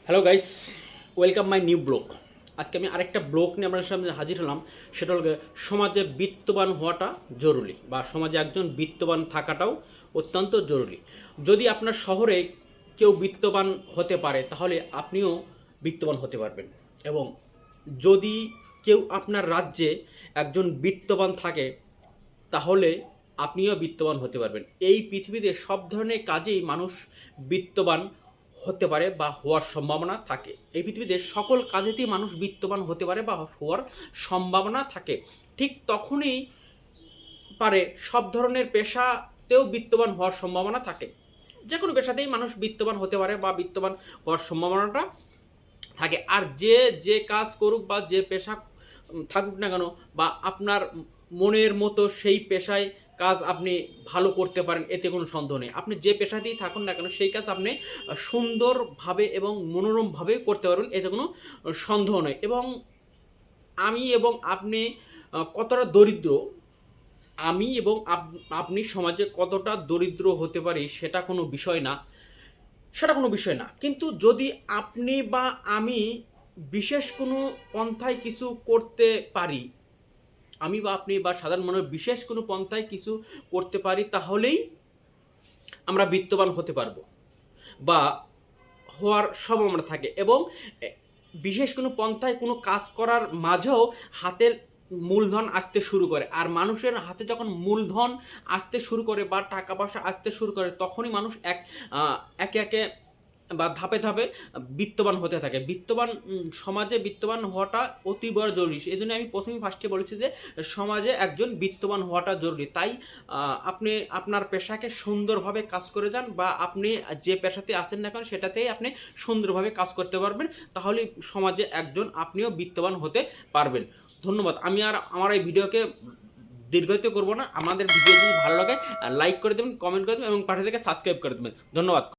Hello guys, welcome my new blog. আজকে আমি আরেকটা ব্লগ নিয়ে আপনার সামনে হাজির হলাম। সেটা হল সমাজে বিত্তবান হওয়াটা জরুরি, বা সমাজে একজন বিত্তবান থাকাটাও অত্যন্ত জরুরি। যদি আপনার শহরে কেউ বিত্তবান হতে পারে, তাহলে আপনিও বিত্তবান হতে পারবেন। এবং যদি কেউ আপনার রাজ্যে একজন বিত্তবান থাকে, তাহলে আপনিও বিত্তবান হতে পারবেন। এই পৃথিবীতে সব ধরনের কাজেই মানুষ বিত্তবান হতে পারে বা হওয়ার সম্ভাবনা থাকে। এই পৃথিবীতে সকল কাজেতেই মানুষ বিত্তবান হতে পারে বা হওয়ার সম্ভাবনা থাকে। ঠিক তখনই পারে সব ধরনের পেশাতেও বিত্তবান হওয়ার সম্ভাবনা থাকে। যে কোনো পেশাতেই মানুষ বিত্তবান হতে পারে বা বিত্তবান হওয়ার সম্ভাবনাটা থাকে। আর যে যে কাজ করুক বা যে পেশা থাকুক না কেন, বা আপনার মনের মতো সেই পেশায় কাজ আপনি ভালো করতে পারেন, এতে কোনো সন্দেহ নেই। আপনি যে পেশাতেই থাকুন না কেন, সেই কাজ আপনি সুন্দরভাবে এবং মনোরমভাবে করতে পারবেন, এতে কোনো সন্দেহ নেই। এবং আমি এবং আপনি কতটা দরিদ্র, আমি এবং আপনি সমাজে কতটা দরিদ্র হতে পারি, সেটা কোনো বিষয় না। কিন্তু যদি আপনি বা আমি বিশেষ কোনো পন্থায় কিছু করতে পারি, আমি বা আপনি বা সাধারণ মানুষ বিশেষ কোনো পন্থায় কিছু করতে পারি, তাহলেই আমরা বিত্তবান হতে পারবো বা হওয়ার সম্ভাবনা থাকে। এবং বিশেষ কোনো পন্থায় কোনো কাজ করার মাঝেও হাতের মূলধন আসতে শুরু করে। আর মানুষের হাতে যখন মূলধন আসতে শুরু করে বা টাকা পয়সা আসতে শুরু করে, তখনই মানুষ একে একে বা ধাপে ধাপে বিত্তবান হতে থাকে। সমাজে বিত্তবান হওয়াটা অতি বড় জরুরি। এই জন্য আমি প্রথমেই ফার্স্টে বলেছি যে সমাজে একজন বিত্তবান হওয়াটা জরুরি। তাই আপনি আপনার পেশাকে সুন্দরভাবে কাজ করে যান, বা আপনি যে পেশাতে আছেন না কেন সেটাতেই আপনি সুন্দরভাবে কাজ করতে পারবেন, তাহলে সমাজে আপনিও বিত্তবান হতে পারবেন। ধন্যবাদ। আমি আর আমার এই ভিডিওকে দীর্ঘায়িত করবো না। আমাদের ভিডিও যদি ভালো লাগে লাইক করে দেবেন, কমেন্ট করে দেবেন এবং পাশে থেকে সাবস্ক্রাইব করে দেবেন। ধন্যবাদ।